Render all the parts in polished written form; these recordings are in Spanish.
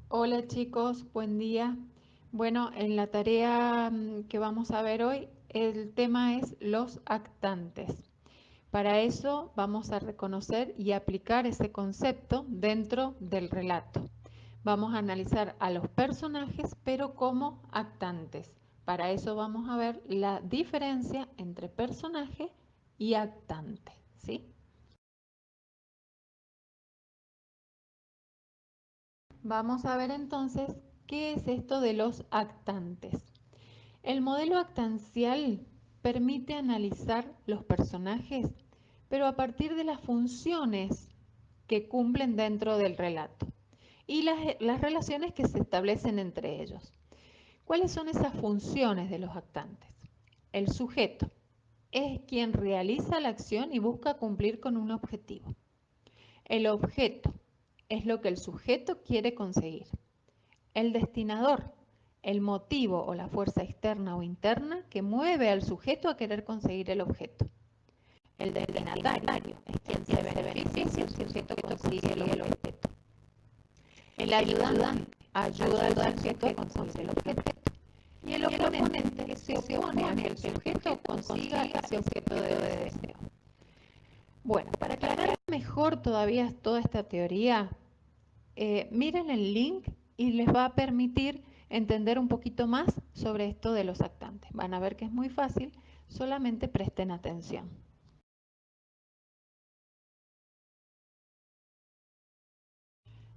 Hola chicos, buen día. Bueno, en la tarea que vamos a ver hoy, el tema es los actantes. Para eso vamos a reconocer y aplicar ese concepto dentro del relato. Vamos a analizar a los personajes, pero como actantes. Para eso vamos a ver la diferencia entre personaje y actante, ¿sí? Vamos a ver entonces qué es esto de los actantes. El modelo actancial permite analizar los personajes, pero a partir de las funciones que cumplen dentro del relato y las relaciones que se establecen entre ellos. ¿Cuáles son esas funciones de los actantes? El sujeto es quien realiza la acción y busca cumplir con un objetivo. El objeto es lo que el sujeto quiere conseguir. El destinador, el motivo o la fuerza externa o interna que mueve al sujeto a querer conseguir el objeto. El destinatario es quien se beneficia si el sujeto consigue el objeto. El ayudante ayuda al sujeto a conseguir el objeto. Y el oponente que se opone a que el sujeto consiga ese objeto de deseo. Bueno, para aclarar mejor todavía toda esta teoría, miren el link y les va a permitir entender un poquito más sobre esto de los actantes. Van a ver que es muy fácil, solamente presten atención.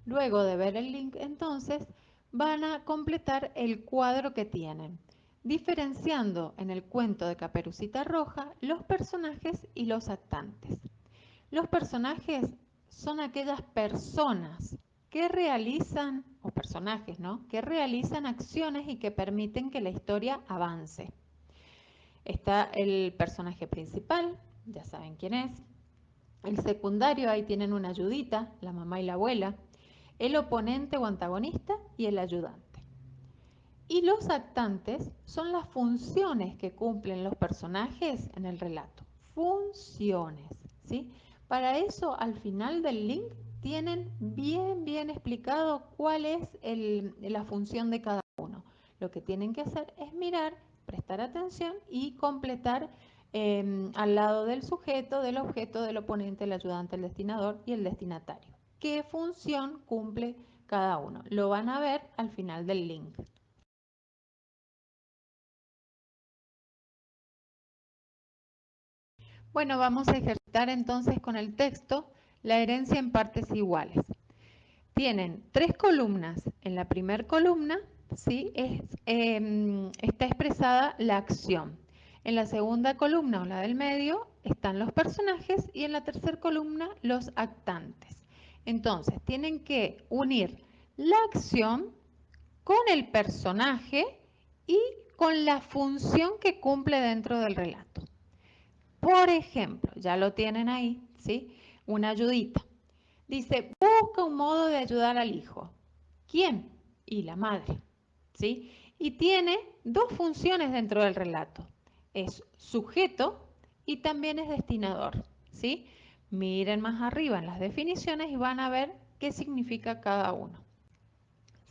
Luego de ver el link, entonces, van a completar el cuadro que tienen, diferenciando en el cuento de Caperucita Roja los personajes y los actantes. Los personajes son aquellas personas que realizan, o personajes, ¿no? Que realizan acciones y que permiten que la historia avance. Está el personaje principal, ya saben quién es. El secundario, ahí tienen una ayudita, la mamá y la abuela. El oponente o antagonista y el ayudante. Y los actantes son las funciones que cumplen los personajes en el relato. Funciones, ¿sí? Para eso, al final del link, tienen bien explicado cuál es la función de cada uno. Lo que tienen que hacer es mirar, prestar atención y completar al lado del sujeto, del objeto, del oponente, el ayudante, el destinador y el destinatario. ¿Qué función cumple cada uno? Lo van a ver al final del link. Bueno, vamos a ejercitar entonces con el texto la herencia en partes iguales. Tienen tres columnas. En la primera columna, ¿sí? Está expresada la acción. En la segunda columna o la del medio están los personajes y en la tercera columna los actantes. Entonces, tienen que unir la acción con el personaje y con la función que cumple dentro del relato. Por ejemplo, ya lo tienen ahí, ¿sí? Una ayudita. Dice, busca un modo de ayudar al hijo. ¿Quién? Y la madre, ¿sí? Y tiene dos funciones dentro del relato. Es sujeto y también es destinador, ¿sí? Miren más arriba en las definiciones y van a ver qué significa cada uno.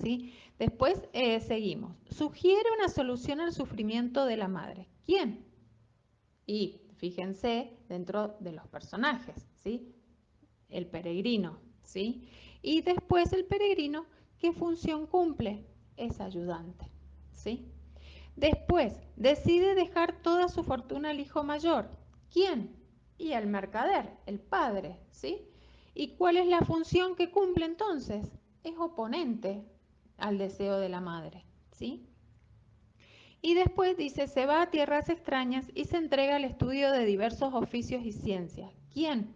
¿Sí? Después seguimos. Sugiere una solución al sufrimiento de la madre. ¿Quién? Y fíjense dentro de los personajes, ¿sí? El peregrino, ¿sí? Y después el peregrino, ¿qué función cumple? Es ayudante, ¿sí? Después, decide dejar toda su fortuna al hijo mayor. ¿Quién? Y al mercader, el padre, ¿sí? ¿Y cuál es la función que cumple entonces? Es oponente al deseo de la madre, ¿sí? Y después dice, se va a tierras extrañas y se entrega al estudio de diversos oficios y ciencias. ¿Quién?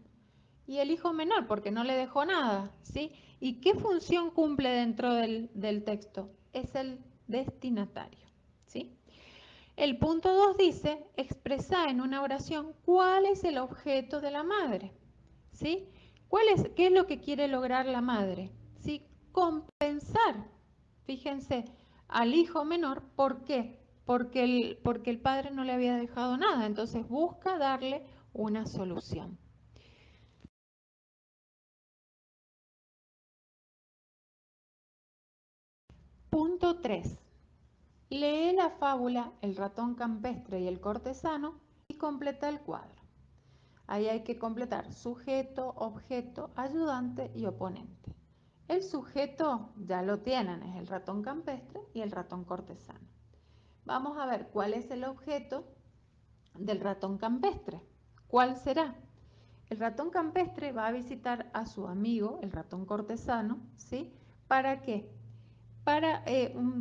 Y el hijo menor, porque no le dejó nada, ¿sí? ¿Y qué función cumple dentro del texto? Es el destinatario, ¿sí? El punto 2 dice, expresa en una oración cuál es el objeto de la madre, ¿sí? ¿Qué es lo que quiere lograr la madre? ¿Sí? Compensar, fíjense, al hijo menor, ¿por qué? Porque el padre no le había dejado nada, entonces busca darle una solución. Punto 3. Lee la fábula El ratón campestre y el cortesano y completa el cuadro. Ahí hay que completar sujeto, objeto, ayudante y oponente. El sujeto ya lo tienen, es el ratón campestre y el ratón cortesano. Vamos a ver cuál es el objeto del ratón campestre. ¿Cuál será? El ratón campestre va a visitar a su amigo, el ratón cortesano, ¿sí? ¿Para qué?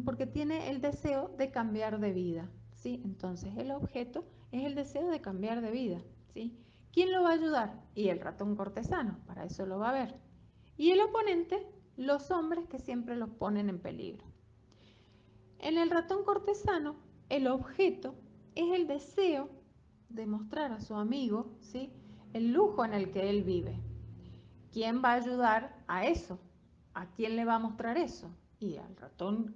Porque tiene el deseo de cambiar de vida, ¿sí? Entonces el objeto es el deseo de cambiar de vida, ¿sí? ¿Quién lo va a ayudar? Y el ratón cortesano, para eso lo va a ver. Y el oponente, los hombres que siempre los ponen en peligro. En el ratón cortesano, el objeto es el deseo de mostrar a su amigo, ¿sí?, el lujo en el que él vive. ¿Quién va a ayudar a eso? ¿A quién le va a mostrar eso? Y al ratón,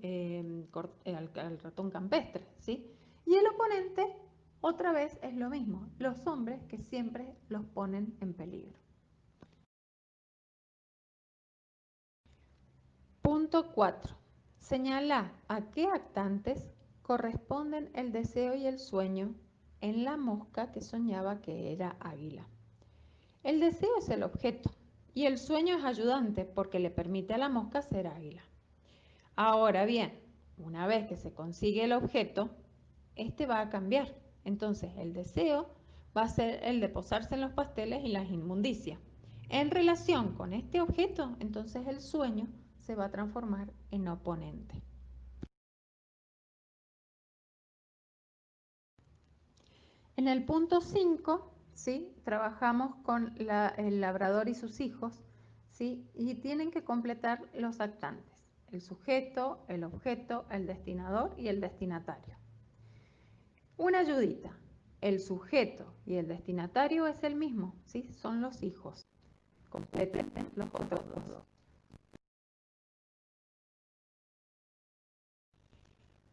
al ratón campestre, ¿sí? Y el oponente, otra vez, es lo mismo, los hombres que siempre los ponen en peligro. Punto 4. Señala a qué actantes corresponden el deseo y el sueño en la mosca que soñaba que era águila. El deseo es el objeto y el sueño es ayudante porque le permite a la mosca ser águila. Ahora bien, una vez que se consigue el objeto, este va a cambiar. Entonces el deseo va a ser el de posarse en los pasteles y las inmundicias. En relación con este objeto, entonces el sueño se va a transformar en oponente. En el punto 5, ¿sí?, trabajamos con el labrador y sus hijos, ¿sí?, y tienen que completar los actantes, el sujeto, el objeto, el destinador y el destinatario. Una ayudita, el sujeto y el destinatario es el mismo, ¿sí?, son los hijos. Completen los otros dos.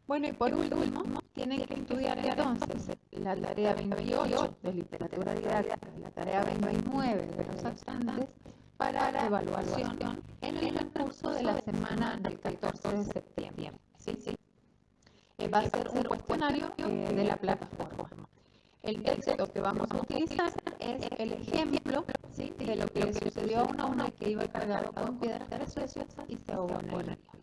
Bueno, y por último, tienen que estudiar entonces la tarea 28 de literatura didáctica y la tarea 29 de los actantes para evaluación en el curso de la semana del 14 de septiembre. ¿Sí? Va a ser un cuestionario de la plataforma. El texto que vamos a utilizar es el ejemplo, ¿sí?, de lo que le sucedió a un hombre que iba cargado con piedras preciosas y se ahogó en el río.